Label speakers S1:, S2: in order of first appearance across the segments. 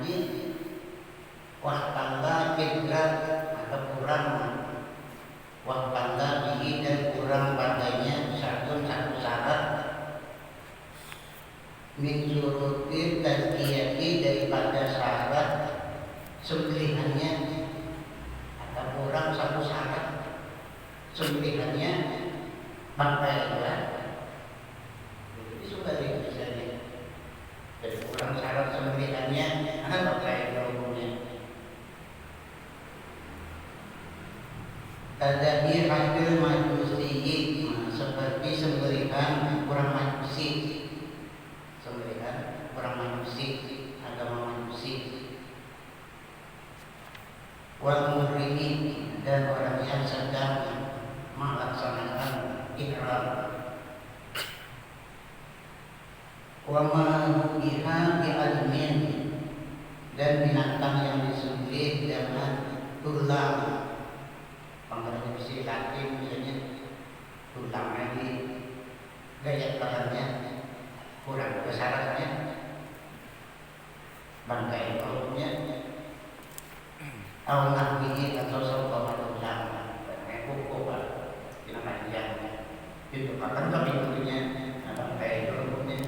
S1: lagi waktanda kidrat atau kurang waktanda bihi dan kurang padanya satu syarat min syurutin tazkiyati daripada syarat sembelihannya atau kurang satu syarat sembelihannya bangkai ya. Jadi sudah misalnya jadi kurang syarat sembelihannya bangkai umumnya. Tadahi hasil majusi seperti sembelihan kurang majusi, sembelihan kurang majusi, agama majusi. Wal muhrimin dan orang yang sedang melaksanakan ihram. Wa ma biha bi azmin dan binatang yang disembelih dengan tulang. Panggilan besi laki misalnya tulang lagi gaya kalannya kurang besarannya bangkai kolomnya awal biji atau seumpama tulang kuku yang panjang itu akan kepintunya bangkai kolomnya.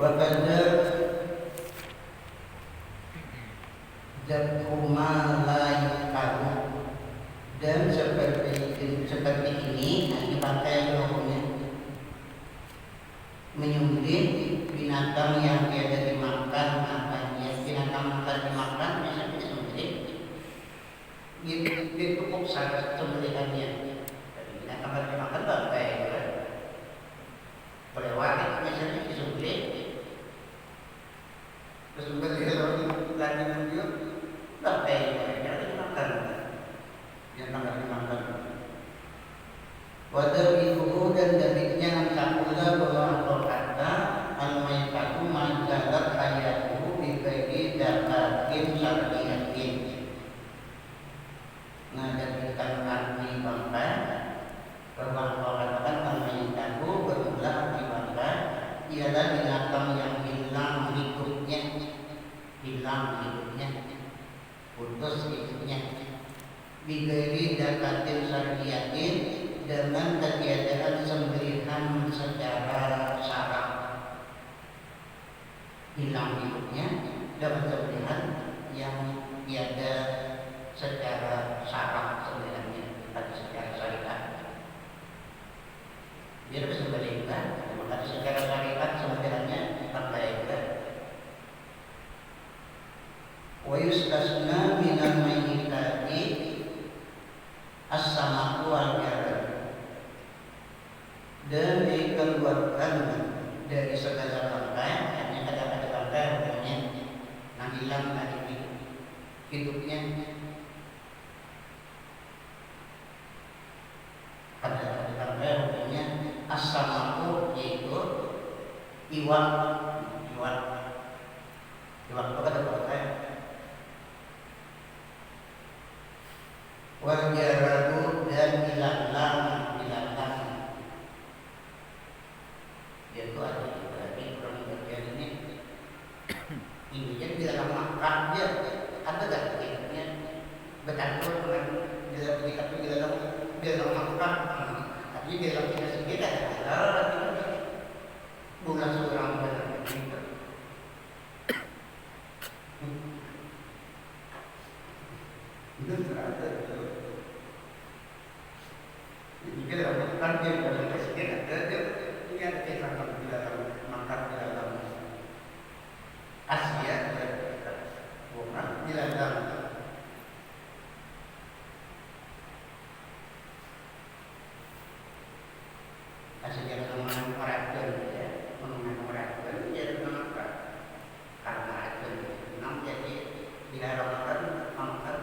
S1: Wabada Zakuma layu dan seperti ini dipakai hukumnya menyembelih binatang yang tiada dimakan apanya binatang makan dimakan bisa disembelih itu cukup syarat sembelihannya. Tapi binatang makan dimakan bangkai boleh waris misalnya disembelih terus kemudian lagi nanti bangkai yang dimakan binatang dimakan. Wadabihu dan dabitnya angkatullah bahwa al-qur'ata al-maitatu majalat hayatuhu bighairi dakatin syar'iyatin. Nah, jadikan arti bangkai bahwa al-qur'ata al-maitatu bermula arti bangkai ialah binatang yang hilang hidupnya putus hidupnya bighairi dakatin syar'iyatin dengan ketiadaan sembelihan secara syarat hilang hidupnya dengan sembelihan yang tiada secara syarat sembelihannya tapi secara syariat biar sembelihan bukan secara syariat sembelihannya pakai wa yustasna minal mayyitati as-samaku wal jarad dan dikeluarkan dari segala bangkai hanya ada bangkai hukumnya yang hilang dari hidupnya ada bangkai hukumnya as-samaku yaitu iwak itu ada bangkai wal jaradu dan ilalang yaitu ada berarti kurang bagian ini kan di dalam makan dia ada gak begini betul dengan di dalam makan tapi di dalam kita sendiri ada bukan seorang benar begitu itu terada jadi kita makan dia dalam sendiri ada ini ada kehilangan di dalam makan di dalam Asia bukan di dalam Asia yang mengenai orangnya jadi mengapa karena itu enam jadi diharapkan makan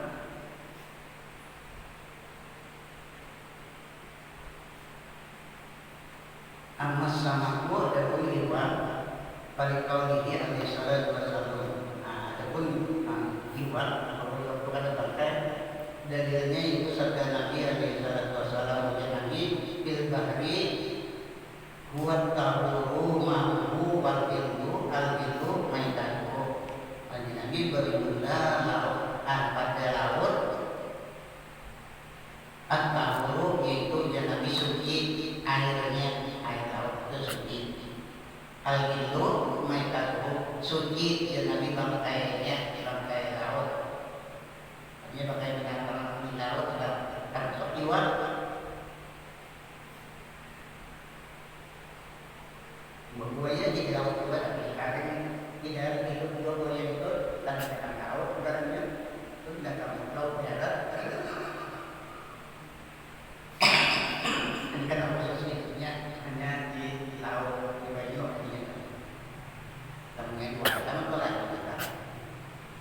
S1: amas sama ku ada pun hewan pada kaulihi alaihi salatu wassalam. Ada pun hewan kalau bukan bangkai dalilnya itu sabda Nabi alaihi salatu wassalam Nabi bil air laut itu suci. Hal itu mereka suci dan Nabi bangkai laut. Artinya bangkai binatang di laut termasuk iwan. Buaya di laut juga, tapi sekarang tidak hidup buaya itu dan binatang laut bukannya itu binatang laut darat. Ini kan khusus hidupnya hanya di laut di Bayu artinya. Kemudian dua pertama lagi kita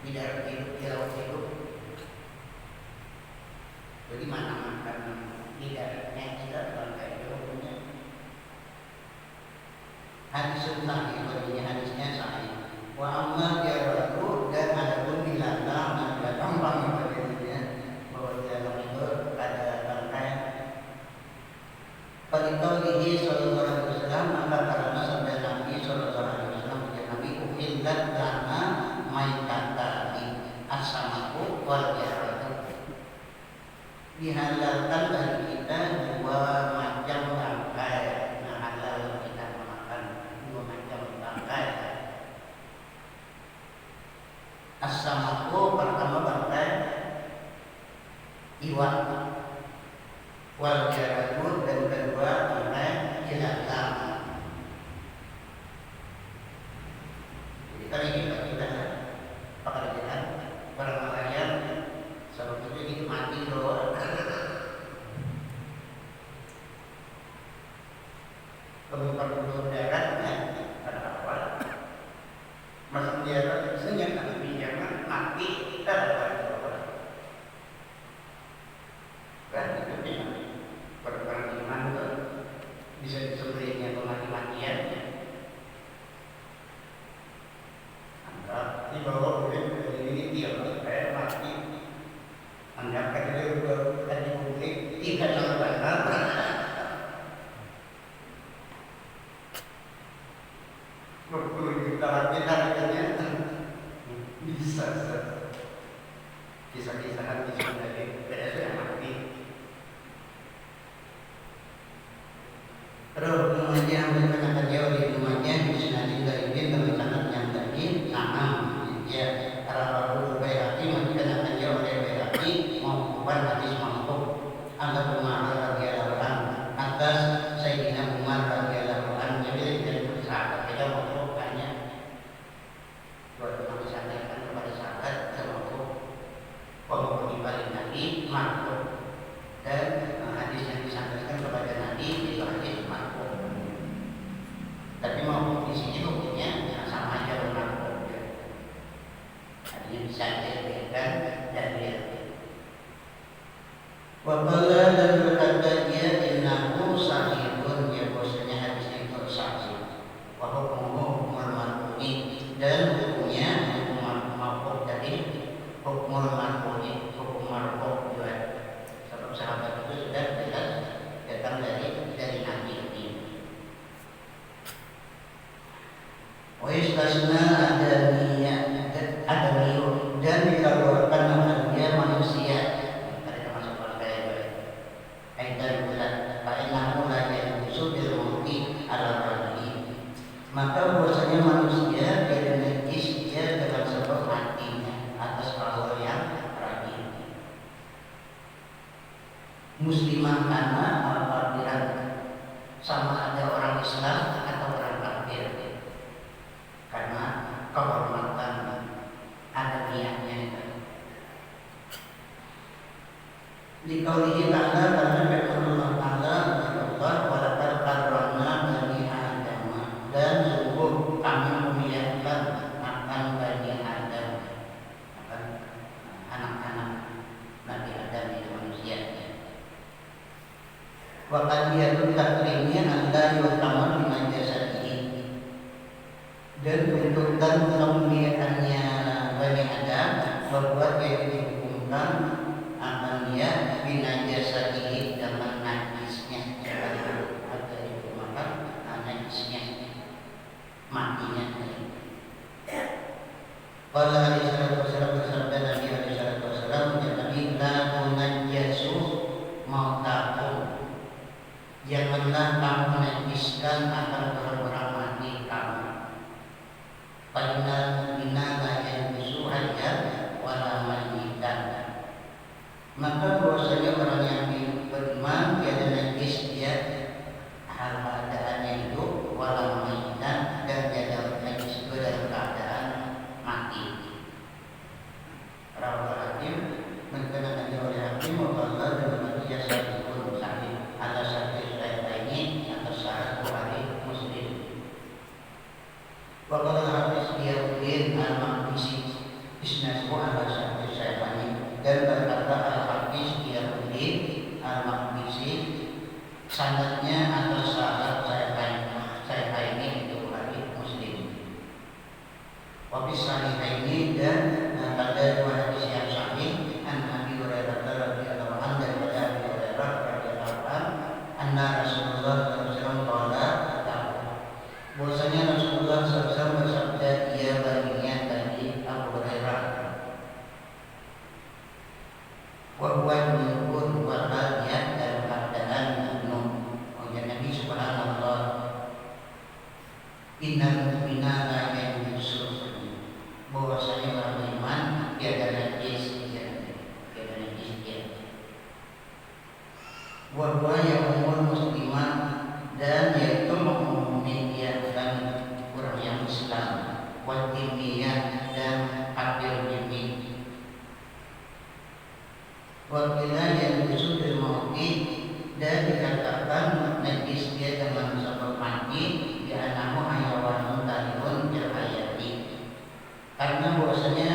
S1: tidak hidup di laut hidup. Jadi mana makan di daratnya tidak bangkai hidupnya. Hadis sahih, berarti hadisnya sahih. Wa amma jaradu, dan adapun binatang ada gampang bagiannya bahwa di dalam itu ada bangkai. Qaulihi sallallahu alaihi wasallam, maka karena sabda Nabi sallallahu alaihi wasallam, Nabi uhillat lana maitatan as-samaku wal jaradu. Dihalalkan bagi kita dua macam bangkai. Halal kita memakan dua macam bangkai. As-samaku pertama bangkai iwan, wal jaradu dan kedua bangkai ilalang. Jadi kali ini kita pekerjaan barang nelayan sebab itu dinikmati loh. Kemudian darat pada awal masuk darat biasanya tapi jangan mati darat kan itu dia perkara iman itu bisa disebutnya kemati-matian. Anggap di bawah boleh ini dia supaya mati. Anggap kata tadi publik tidak benar. Kita bisa kisah-kisahan bisa dari PS yang mati. Terus kemudian berkata dia oleh rumahnya bisa dilakukan dengan sangat yang tadi sama ya kalau Bayhaqi mengatakan dia oleh Bayhaqi maupun hadis mampu anda Umar radhiyallahu anhu atas Sayyidina Umar radhiyallahu anhu jadi dari sahabat kita mampu banyak buat disampaikan kepada sahabat mampu walaupun dibalik Nabi mampu dan hadis yang disampaikan kepada Nabi itu hadis mampu. Tapi mau di sini hukumnya sama aja mampu. Artinya bisa dibedakan dari wabala dan berkata dia innahu sahihun, ya bahwasanya hadis itu sahih. Wa hukmuhu hukmul marfu'i, dan hukumnya hukum marfu' dari hukmul marfu'i, hukum marfu' juga. Sebab sahabat itu sudah jelas datang dari Nabi ini. Wa istasna adamiyun, dan dikeluarkan dia manusia. Mereka masuk bangkai aidan bulan fa'innahu la yajuzu bil mauti ala rajuli, maka bahwasanya manusia dia najis dia dengan sebab matinya atas bahwa yang rajin. Muslimah karena kafiran, sama ada orang Islam atau orang kafir, karena kehormatan adamiahnya itu. Dikaulihi ta'ala, karena firman Allah Ta'ala, Allah walaqad karramna bani Adam, dan sungguh kami memuliakan akan bani Adam, akan anak-anak Nabi Adam itu manusia. Wa qadiyatu takrimnya anda yu'tamar bima jasadihi, dan tuntutan kemuliaannya Bani Adam bahwa dia dihukumkan akan dia binajasatihi dengan najisnya, atau dihukumkan najisnya, matinya. Pada hari sallallahu alaihi wasallam bersabda Nabi sallallahu alaihi wasallam, Nabi la tunajasu mautakum, Janganlah kamu menajiskan akan orang-orang mati kamu. Fa'inal mu'mina la yanjisu hayyan wala mayyitan. Maka bahwasanya orang yang beriman tiada najis dia hal keadaannya hidup wala mayyitan, dan tiada najis juga dalam keadaan mati. Rawal Hakim mengenai oleh Hakim bahwa dalam dia sahihun sahih ala sahih ini atas syarat Bukhari Muslim. Waqala Hafiz Iyauddin Al-Maqdisi isnadu ala sahih ini, dan berkata Al-Hafiz Iyauddin Al-Maqdisi sanadnya atas syarat saya ini untuk Bukhari Muslim. Wabis sahih ini, dan pada dua hadis yang sahih an Abi Hurairah radhiyallahu anhu, dan pada Abi Hurairah radhiyallahu anhu anna Rasulullah sallallahu alaihi wasallam bahwasanya Rasulullah SAW bersabda, ia baginya dari Abu Hurairah, wa huwa yaqul wa radiyat dalam keadaan penuh. Ya Nabi subhanallah, innal mu'mina la yanjus, bahwasanya orang beriman tiada najis dia. Wa huwa yaqul musliman, dan yaitu mukmin dia dan orang yang Islam, wa timiyah, dan kafir dimi. Wa qila yanjusu bil mauti, dan dikatakan najis dia dengan sebab mati di anamu hayawanun talibun bil hayati, karena bahwasanya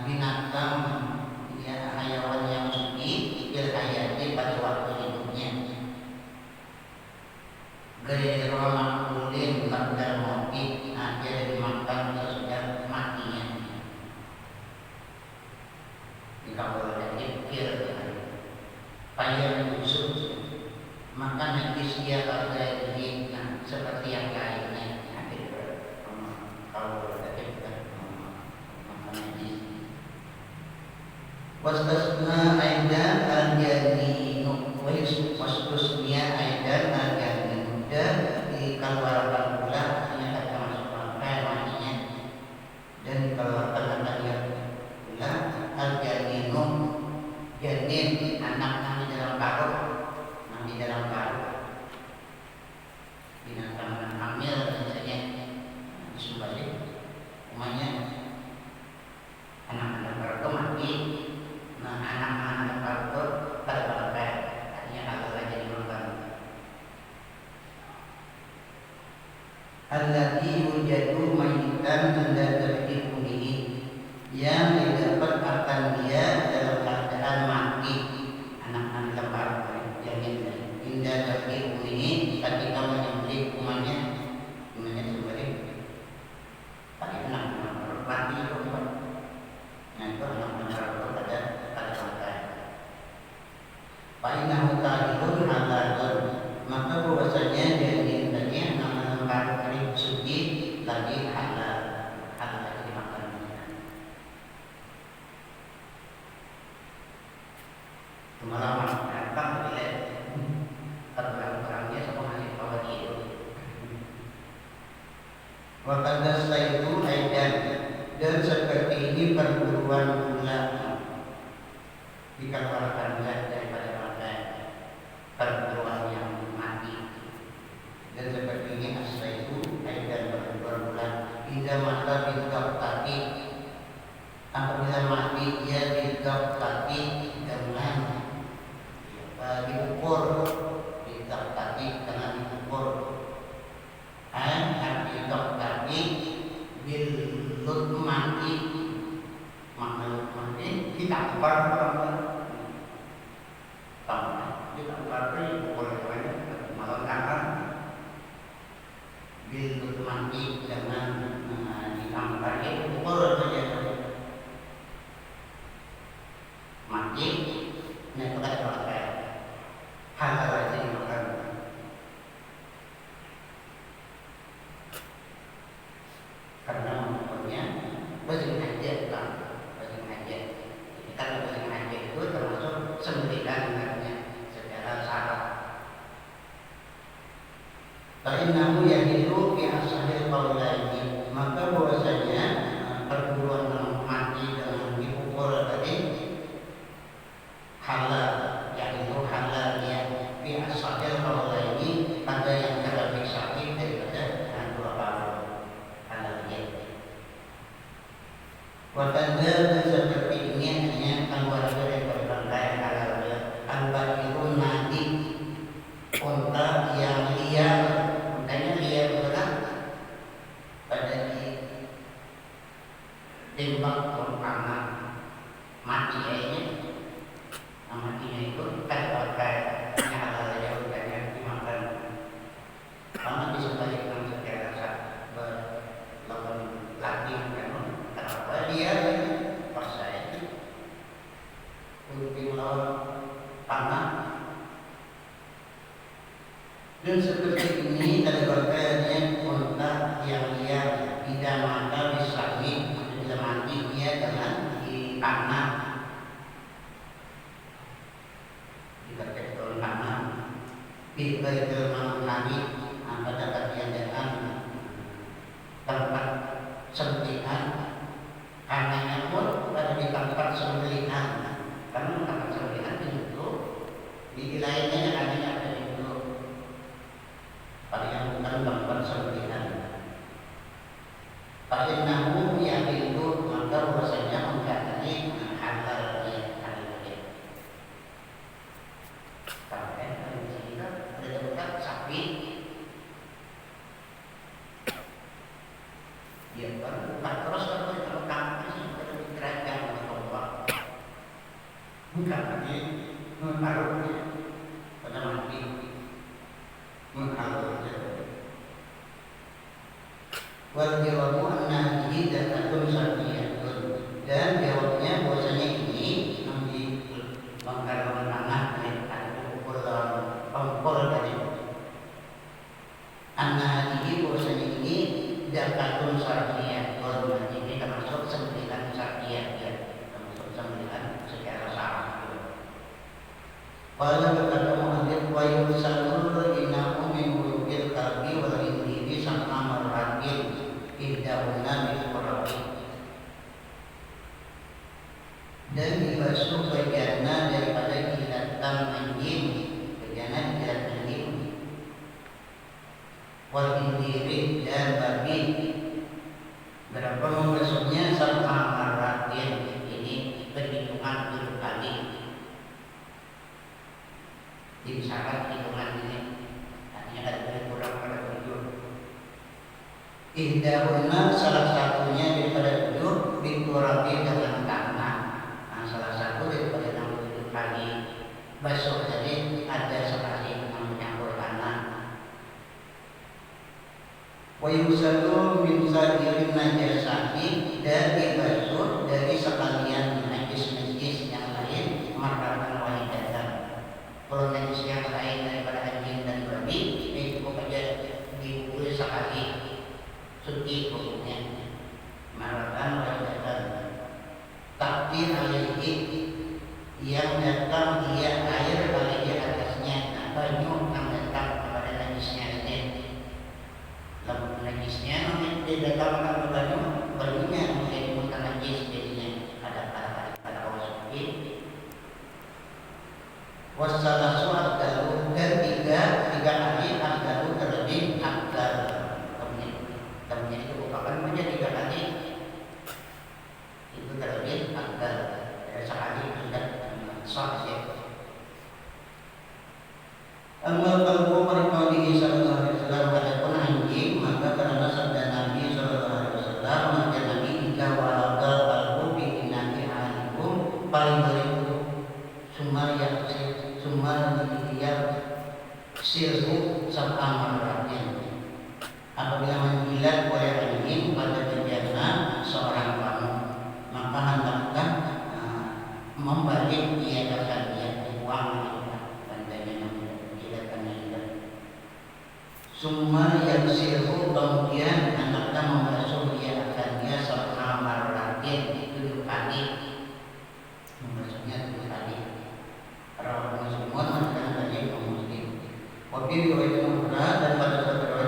S1: binatang ya hayawan yang suci bil hayati pada waktu hidupnya. Gaya makulin kadar mati, dia dimakan sesudah matinya. Jika boleh dipikir, payah busuk, maka najis dia pada diri seperti yang lainnya. Kalau boleh dipikir, maka najis. Wastasna aidan al-janinu, wastasna aidan al-janinu, dan dikeluarkan pula ternyata termasuk rangkaian mandinya, dan dikeluarkan akannya pula al-janinu, janin, anak yang di dalam karung, binatang hamil misalnya disumbali, umumnya anak-anak karung mati. Nah, anak-anak kartu terbakar, artinya kalau saja dimakan. Allati yujadu mayitan anda tertipu ini, yang didapat akan dia dalam keadaan mati. Anak-anak kartu yang indah tertipu ini ketika menyembelih umatnya sembelih pakai anak-anak mati itu. Nah, itu anak-anak kartu pada Fa'innahu ta'ilun halalun, maka bahwasanya janin tadi anak karung suci lagi halal lagi dimakan. Kemarin datang melihat perang-perangnya sama hasil bawah itu. Wakanda itu aidan, dan seperti ini perburuan ular dikeluarkan daripada perburuan yang mati, dan seperti ini asal itu aidan perburuan ular tidak mata bidok tadi, apabila mati dia bidok tadi dengan diukur, bidok tadi dengan diukur, bidok tadi bilut mati, makna mati kita perburuan ditangkap oleh banyak malam kangen bil mandi dengan ditangkap pukul saja mati, nah itu kan kalau hal Fa'innahu yahilu fi asahil qaulaini, maka bahwasanya perburuan mati dengan dipukul tadi halal, yahilu halal ya fi asahil qaulaini, pada yang terlebih sakit daripada dua kaul halal ya. Wakanda seperti ini hanya keluar dari berbagai halal ya. Al-bakirun nadi, unta yang liar, untanya liar berat pada ditembak panah mati kayaknya. Matinya itu kan pakai halal ya, untanya dimakan. Karena disebalikkan secara berlawan lagi kan. Kenapa dia paksa itu untuk melawan panah? Dan seperti ini ada berkaitannya unta yang liar tidak maka disahih bila mati dia dengan dipanah, dikatakan panah bila itu menghari pada ketiadaan tempat sembelihan, karenanya pun pada di tempat sembelihan, karena tempat sembelihan itu di lainnya adanya ada itu pada yang bukan tempat sembelihan. Fa'innahu yahilu, maka bahwasanya mengkatani halal ya, halal ya. Sampai kita berdekat sapi dia bukan terus kalau kamu sih pada kerajaan bertombak bukan lagi menaruhnya pada mati menghalau saja. Wal jawabu annahi zakatun syar'iyyatun, dan jawabnya bahwasanya ini nanti mengkandung anak atau pengkol dari annahi, bahwasanya ini zakatun syar'iyyatun, ini termasuk sembelihan syar'iyyah ya, termasuk sembelihan secara syar'i. Wala berkata mu'adzib wa yusallu innahu min buyutil kalbi wal indiri sama marratin ihdahunna bisurabi, dan dibasuh bagiannya daripada kilatan anjing, bagiannya kilat anjing, wal indiri dan babi. Berapa membasuhnya? Sama marratin, ini perhitungan 7 kali. Di syarat hitungan ini hanya ada kurang pada 7. Ihdahunna, salah satunya daripada 7 biturabi dengan tanah. Nah, salah satu daripada 7 kali basuh tadi ada sekali yang mencampur tanah. Wa yusallu min sa'irin najasati, dan dibasuh dari sekalian najis-najis yang lain marratan wahidatan. Kalau najis yang lain daripada anjing dan babi itu aja diukur sekali, suci hukumnya maratan wajatan. Tapi alaihi, yang datang dia air alaihi atasnya, banyu yang datang kepada najisnya sendiri. Lalu najisnya nanti dia datang kepada banyunya menjadi mutan najis, jadinya ada kawas suci. Wassalasu abdalu, dan tiga kali abdalu terlebih abdal. Temennya itu bukan menjadi 3 kali, itu terlebih abdal. Sekali sudah sahih. Amma qalbu marqadihi sallallahu alaihi wasallam, adapun anjing, maka karena sabda Nabi sallallahu alaihi wasallam, maka Nabi jika walaga qalbu bi inati ahadikum paling beribu summa dia sirhu sab'an marratin, apabila menjilat oleh anjing pada bejana seorang kamu, maka hendaklah membalik ia akan dia uang bandanya menjilatkan jilat. Summa yaghsilhu, kemudian hendaklah membasuh ia akan dia sab'an marratin, 7 kali, membasuhnya 7 kali. Rawahu Muslim, dan Muslim. Wabi riwayat Mughra, dan pada satu riwayat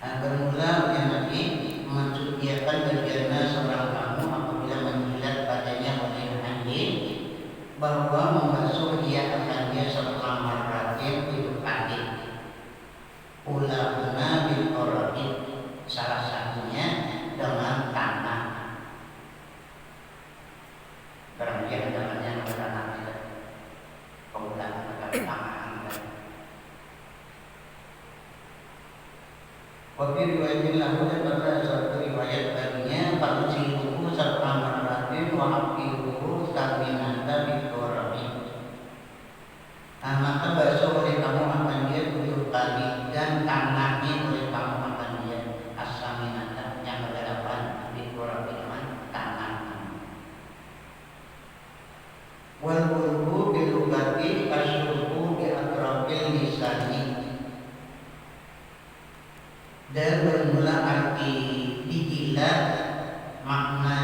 S1: Bermula ya Nabi mensuciakan bagiannya seorang kamu apabila menjilat badannya oleh anjing, bahwa membasuh ia akan dia setelah maratin 7 kali. Ulama bil qorabin, salah satunya dengan tanah. Barangkali namanya tanah itu. Kemudian ada tanah. Waktu riwayat lahu dan pada suatu riwayat baginya fakusiluhu serta maratin wa aqiluhu staminata biqorabin. Maka basuh oleh kamu akan dia 7 kali dan tanahnya oleh kamu akan dia asaminata yang ke-8 biqorabin tanah. Wal bulbu bilugati asyurbu bi atrabil lisani. Dan bermula arti dijilat, makna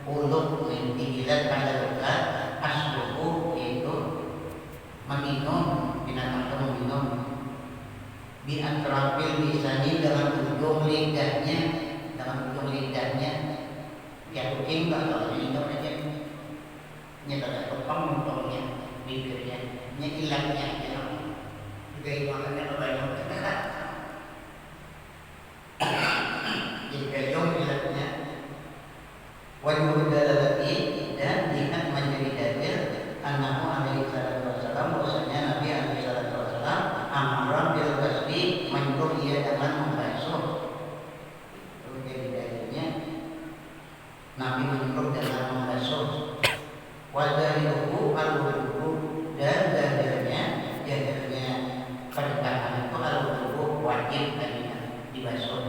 S1: uluk dijilat pada luka asluhu yaitu meminum, binatang itu meminum bi atrabil lisani dalam ujung lidahnya, ya kucing kalau minum aja nyata topang untungnya bibirnya nyilangnya juga imannya kebanyakan dipelong ilatnya wajib dalalati dan lihat menjadi dalil annahu alaihi salatu wassalam bahwasanya Nabi alaihi salatu wassalam amara bil ghusli menyuruh ia dengan membasuh. Itu jadi dalilnya Nabi menyuruh dengan membasuh. Wadaliluhu al-wudu dan dalilnya perintahkan itu al-wudu wajib dibasuh.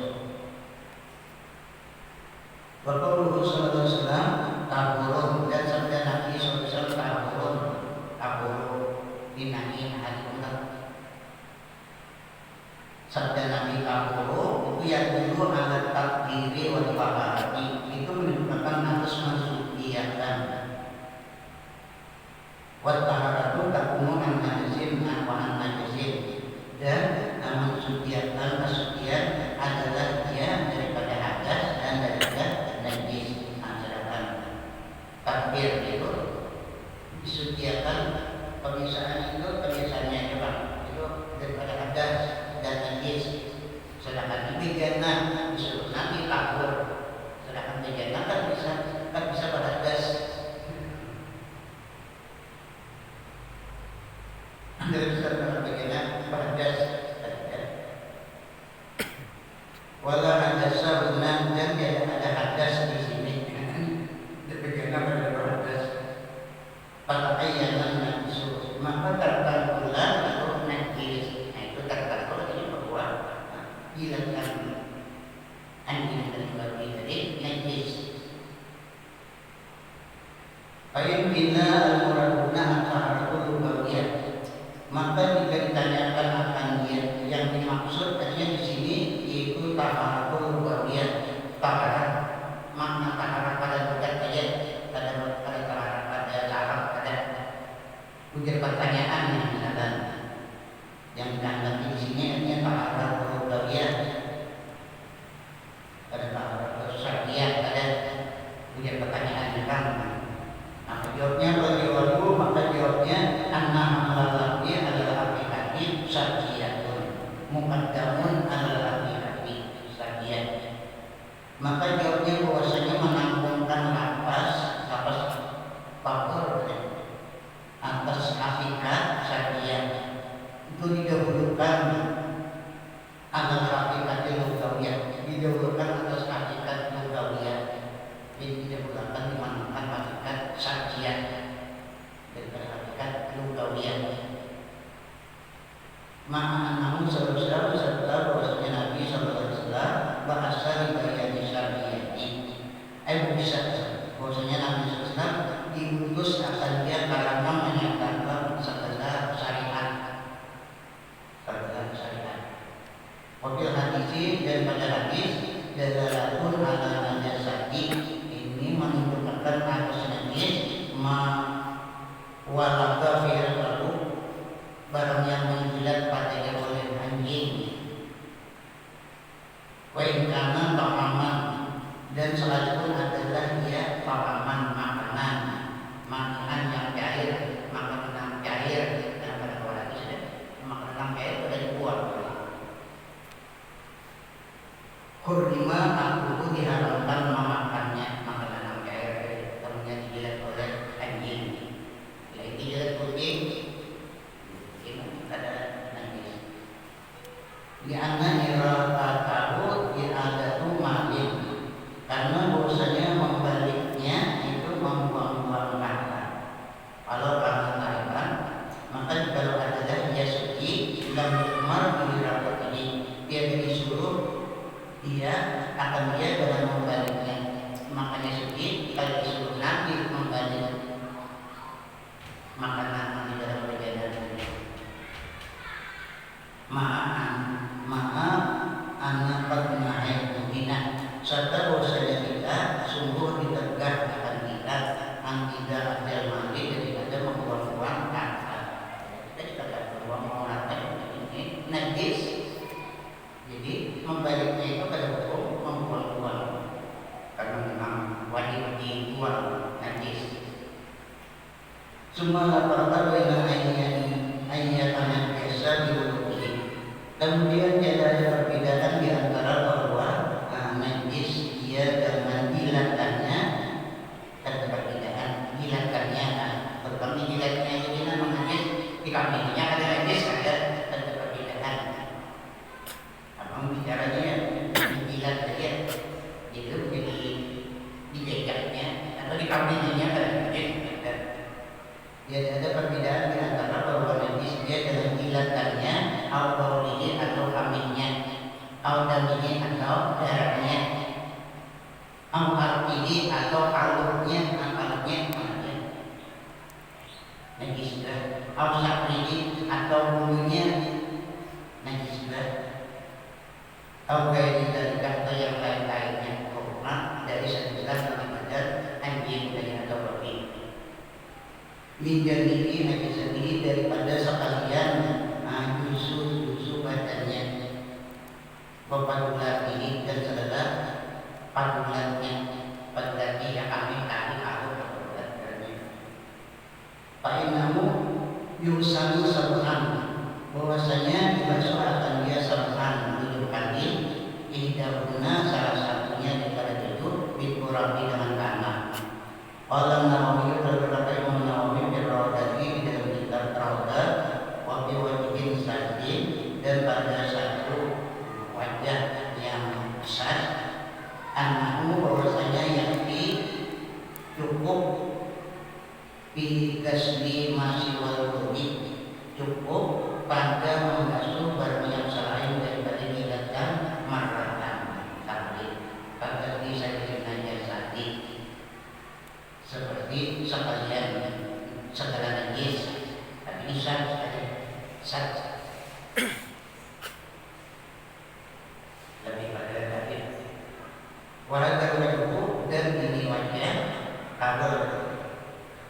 S1: Waqauluhu sallallahu alaihi wasallam tahurun dan sabda Nabi sallallahu alaihi wasallam tahurun dinahi hadunat. Sabda Nabi tahurun itu yang dulu ala takdiri wal faharati itu menunjukkan harus mensuciakan. Wa taharatu takunu an najisin wa an najisin dan mensuciakan kesucian adalah dia daripada hadas dan daripada najis. Sedangkan takbir itu disuciakan pemisahannya coba itu daripada hadas dan najis. Sedangkan di jannah disuruh Nabi tahur. Sedangkan di jannah kan bisa berhadas. Dari besar bagaimana berhadas. Wala hadasa benar dan tidak ada hadas di sini. Demikianlah pada berhadas. Pada ayanan najis maka tertanggulah itu najis. Nah itu tertanggulah ini bahwa hilangkan anjing dan babi dari najis. Baik bila al-muraduna at-taharatul lugawiyah, maka jika ditanyakan akan dia yang dimaksud artinya di sini yaitu taharatul lugawiyah. Taharat makna taharat pada bukan ayat pada taharat pada Arab pada ujar pertanyaan yang misalkan yang ditanggapi di sini artinya taharatul lugawiyah pada taharatul syar'iyah pada ujar pertanyaan yang kan. Maka jawabnya bagaimana? Maka jawabnya anna al-lafzi adalah aplikasi syar'iyatun muqaddamun al-aplikasi syar'iyah. Maka jawabnya bahwasanya menanggungkan lafaz faktor atas hakikat syar'iyah itu didahulukan al-hakikat lugawiyah, didahulukan atas hakikat lugawiyah. Jadi didahulukan dimanakan hakikat syar'iyah daripada hakikat lugawiyah. Maka namun seterusnya bahwasanya Nabi sallallahu alaihi wasallam bahasa ribayani syar'iyati. Bisa bahwasanya Nabi sallallahu alaihi wasallam diutus akan dia karena menyatakan segala syariat. Wabil hadisi dan pada hadis dalalatun ala najasati ini menunjukkan atas najis walaga fi'il lalu barang yang menjilat padanya oleh anjing. Wa in kana ta'aman, dan sekalipun adalah dia ta'aman, makanan yang cair, makanan cair dalam pada orang itu makanan cair sudah dibuat. Hurrima aku diharamkan memakannya makanan cair, temannya dijilat oleh anjing, lagi dijilat kucing, ini ada najis. Lianna iraqatahu i'adatu malin, karena bahwasanya membaliknya itu membuang-buang harta. Kalau karena taiban, maka kalau adalah dia suci lam yukmar diraqat ini, dia disuruh dia akan dia dalam membaliknya. Makanya suci kalau disuruh Nabi membalik makanan di dalam perjalanan ini. Anak pernah menghina serta bahwasanya kita sungguh ditegah akan kita yang tidak ada mandi dan tidak membuang-buang harta. Kita tidak membuang-buang harta ini najis. Jadi membaliknya itu pada hukum membuang-buang karena memang wajib dibuang najis. Semua lapar dengan ayat biasa diwujudkan. Kemudian tidak ada perbedaan di antara bahwa najis dia dengan jilatannya, ada perbedaan jilatannya. Terutama jilatnya itu memang najis, di kambingnya ada najis, ada perbedaan. Abang bicaranya dijilat saja, itu jadi dijejaknya atau di kambingnya ada najis. Dia ada perbedaan di antara bahwa najis dia dengan jilatannya, atau ini atau kambingnya, atau dagingnya atau darahnya, atau ini atau alurnya, najis juga, atau sakrini atau bulunya najis juga, atau kayak dari kata yang lain-lainnya, karena dari sejelas bagi badan anjing dan atau babi. Mijanihi najisanihi daripada sekalian jusu badannya, padulannya dan segala padulannya, padulannya yang kami tahu padulannya. Fa'innahu yusanu sab'an, bahwasanya dibasuh akan dia sab'an 7 kali, ihdahunna salah satunya daripada 7 biturabi dengan tanah. Qala Nawawi berkata Imam Nawawi berrawdati di dalam kitab Rawdah wa bi wajhin sadin, dan pada satu wajah yang besar, annahu bahwasanya yang cukup bi gasli masiwal wudi, cukup pada membasuh barang yang selain daripada jilatkan marratan kali, pada di najasati seperti sekalian segala najis, tapi ini sat lebih pada dari walaupun wajibku dan ini wajah kabel.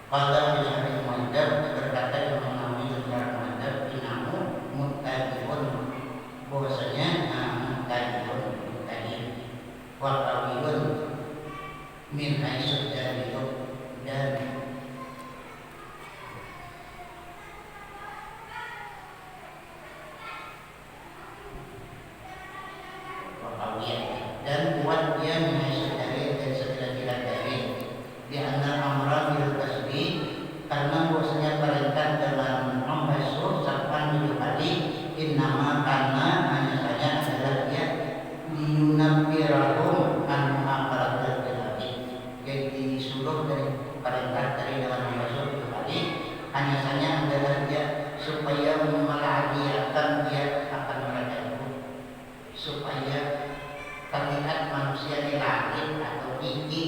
S1: Kalau misalnya mantap berkata Imam Nawawi berkata inamu muttaqun, bahwasanya muttaqun waqawiyun min haitsu dalil, dan dan buat dia menhasil dalil dan segala dalil di antara amra bil tasbih, karena bahwasanya perintah dalam membasuh sapan 7 kali innama karena hanya saja adalah dia liyunabbirahum an aqrabil bilati, jadi disuruh dari perintah dari dalam membasuh 7 kali hanya saja adalah dia supaya melahirkan dia akan mereka itu, supaya terlihat manusia di langit atau tinggi,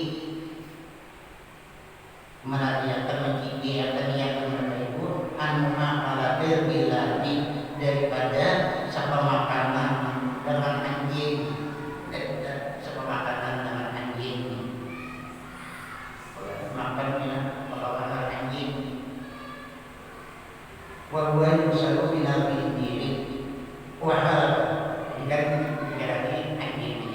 S1: melahirkan mencinggi akan yang mereka itu anma alabil bilati, daripada sapa makanan dengan anjing, sapa makanan dengan anjing, makannya makanan anjing. Wahuan usalu binabi diri wahal, dan lagi anjing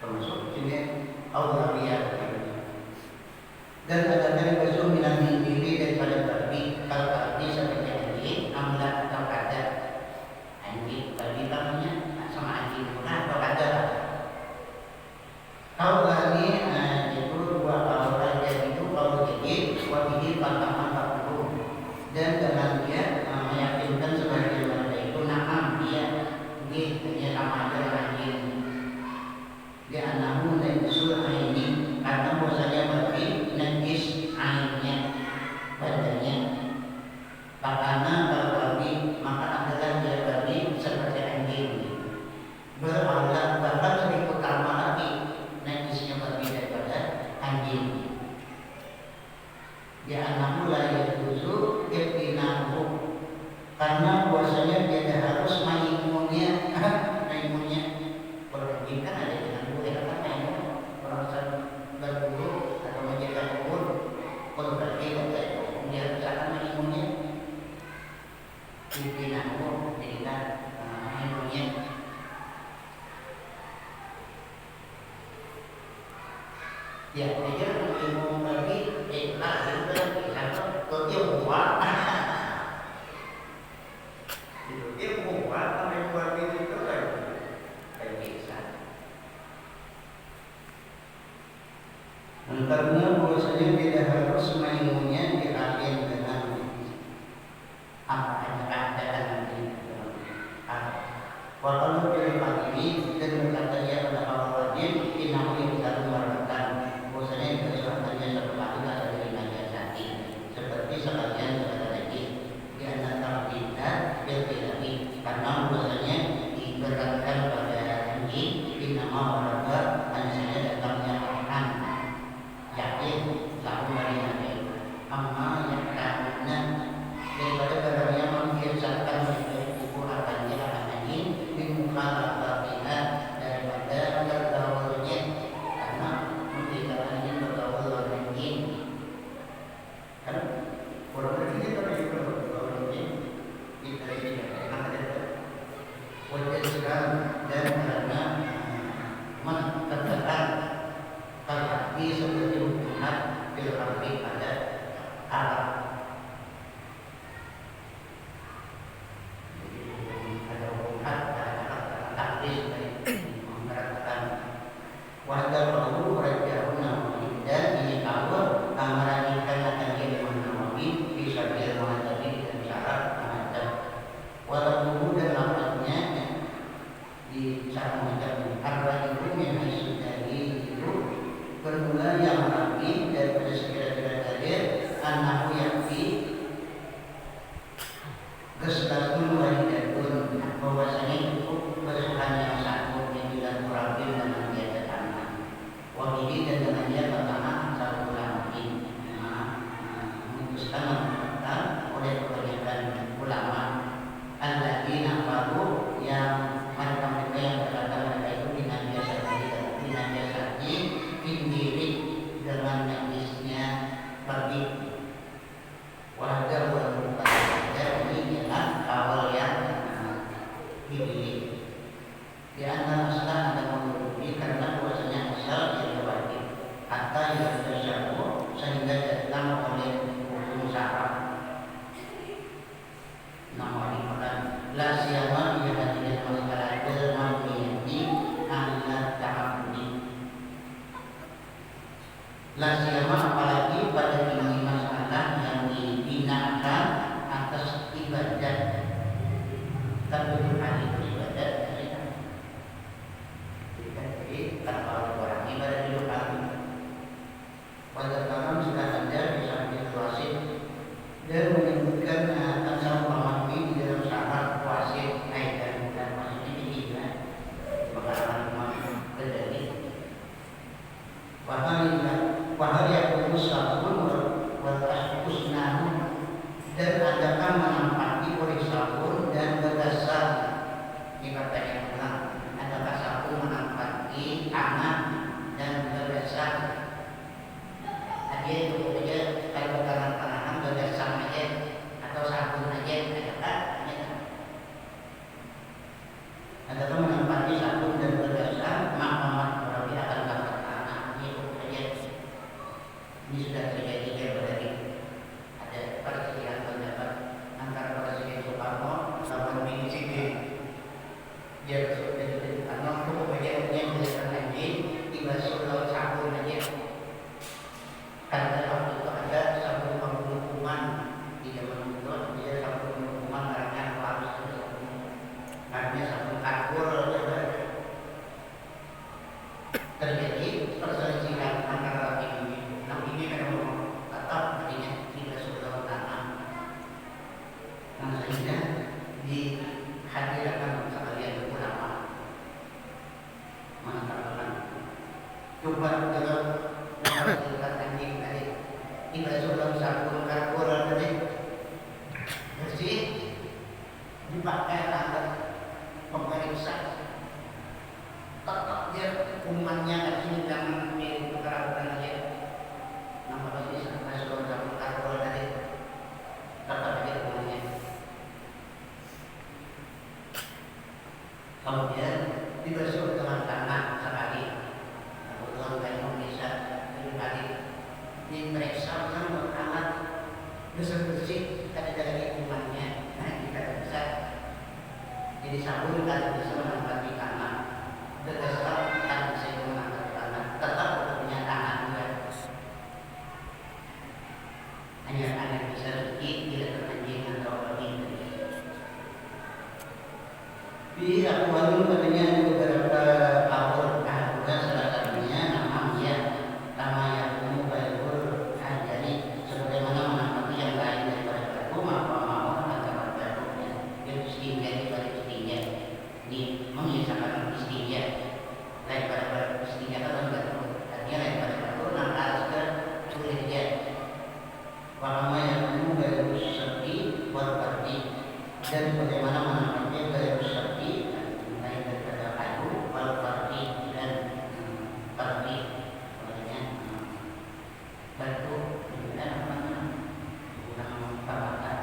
S1: termasuk sini aulawiyah. Dan ada dari baju minang diri daripada babi. Kalau babi seperti anjing, amla atau kada. Anjing, babi namanya sama anjing murah atau kada. Kalau ini itu dua kalau raja itu kalau jadi wabihi pantangan 40 dan dengan dia meyakinkan sebagai mereka itu nakam dia ini sama aja anjing. Dia anamu dan usul ini karena bahasanya babi najis airnya badannya. Karena kalau babi maka adalah dia babi seperti anjing. Berawal bahkan lebih utama lagi najisnya babi daripada anjing. Dia anamu layak usul ibtinahu karena bahasanya dia harus maimunnya maimunnya berarti kan ada dengan boleh kan maimun orang berburu atau menjaga kebun kalau berarti dia misalkan maimunnya ibtinahu jadikan maimunnya. Ya, dia ilmu babi lahir dari satu keilmuan. Ilmuwan sampai babi itu kayak bisa. Karena bahwasanya tidak harus maimunnya dialin dengan apa aja keadaan nanti. Walau dari pagi dan berkata ia pada awal wajib inahu yang selalu melakukan bahwasanya kesuatannya satu kali ada dari najasati seperti sekalian kepada lagi di antara tidak berlebih karena bahwasanya diberatkan pada anjing di nama warga hanya datangnya akan yakin selalu dari nabi amma yang karena daripada barang yang membiasakan mereka itu akan jalan anjing di muka latarnya daripada bergaulnya karena membiasakan anjing bergaul dengan anjing kan orang berarti kalau dia bergaul anjing kita tidak enak ada wajah sekarang dan karena menetapkan kaki seperti hubungan filharfi pada alat. Ada hubungan pada takdir menggerakkan wajah baru wajah nawawi dan ini kawal amaran ikan akan jadi nawawi bisa dia menghadapi dan syarat menghadap walau dan lapatnya di saat menghadap arwah itu yang dari itu bermula yang rapi daripada sekira-kira dalil annahu yakfi geslatun wahidatun bahwasanya cukup bersuhan yang satu yang bilang rapi dengan dia tanah wahidi dan dengan dia pertama satu ulama memutuskan mengatakan oleh kebanyakan ulama alladzina baru yang mereka yang berkata mereka itu dengan biasa sendiri dengan najisnya babi wajar bukan ini adalah awal yang dipilih di antara asal ada mengurusi karena bahwasanya asal yang wajib atau yang tersebut sehingga datang oleh hukum syarat nomor 5 la siyama ia hadirin masyarakat mamiyati anda ta'abudi la siyama apalagi pada ini masalah yang dibinakan atas ibadat kebutuhan itu ibadat jadi tanpa orang ibadat di lokal pada kalam sudah ada di samping wasit dan menyebutkan tentang memahami di dalam syarat wasit dan maksudnya ini juga pengalaman terjadi bahwa yang sabun waskusnahu dan adakah menempati oleh sabun dan berdasar ini kata yang benar adakah sabun menempati tangan dan berdasar aja itu aja kalau tangan berdasar aja atau sabun aja adakah menempati sabun dan berdasar Muhammad Rabi terjadi perselisihan antara ini. Nah ini memang tetap artinya tidak sudah tanam. Nah sehingga dihadirkan sekalian ulama mengatakan coba dalam menghasilkan anjing tadi tidak sudah satu karboran tadi bersih dipakai alat pemeriksa tetap dia umatnya kecil jangan milik kerabat dia nama pasti sampai sudah satu karboran tadi tetap dia umatnya. Kemudian dibasuh dengan tanah sekali. Kemudian kain bisa tadi diperiksa dengan alat bersih ada dari kumannya. Nah kita bisa jadi sabun kalau bisa mengangkat tanah. Berdasarkan kalau bisa mengangkat tanah tetap punya tanah juga. Hanya bisa sedikit tidak terpancing atau lebih. Di Aquarium katanya ada beberapa power, bukan salah satunya nama yang mubahul jadi sebagaimana menanggapi yang lain daripada baru maka mau antara barunya yang istinja daripada istinja ini mengisahkan istinja daripada istinja kan baru artinya daripada baru nangkal ke sulitnya wama yang mubahul seperti warbardi dan bagaimana menanggapi gaya seperti lain daripada kayu warbardi dan bardi batu dan orang pembakar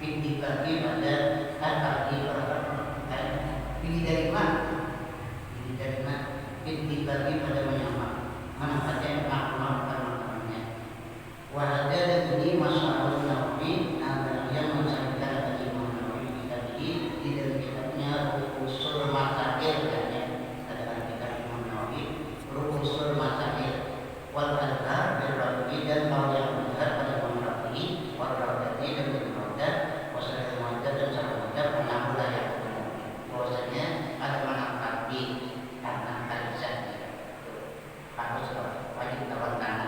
S1: pilih bagi pada bagi pilih dari mana pilih bagi pada menyamar mana saja yang makhluk teman-temannya wahada dan ini masalah nabi yang menceritakan bagi Nawawi kita di dalam kitabnya usul masail katakan kita Imam Nawawi usul masail wal adhar bil rafi dan hal yang benar pada Rafi wal rawdati dan bil rawdat wasalil wadad dan salam wadad penambulah yang bahwasanya ada manam kaki tanah kalisan harus wajib tawan tanah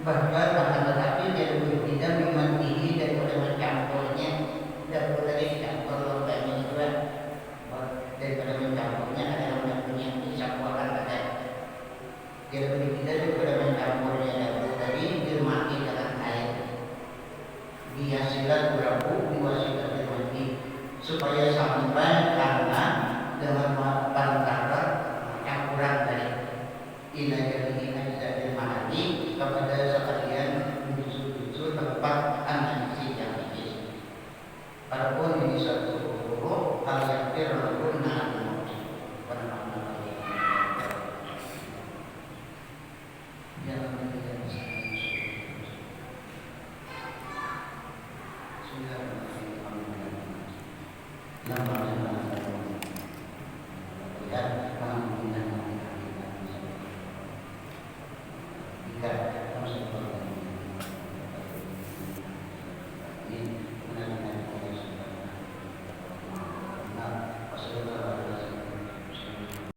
S1: bahkan akan tetapi dia lebih tidak memandihi daripada mencampurnya, daripada dicampur lontongnya juga, daripada mencampurnya ada yang punya campuran ada. Dia lebih tidak daripada mencampurnya dahulu tadi dirmati dengan air. Dia silat berapu diwasilat dirmati supaya sampai karena dengan antara campuran dari ina tidak dirmati kepada sekalian unsur-unsur tempat analisis yang ini. Adapun ini satu huruf hal yang terlalu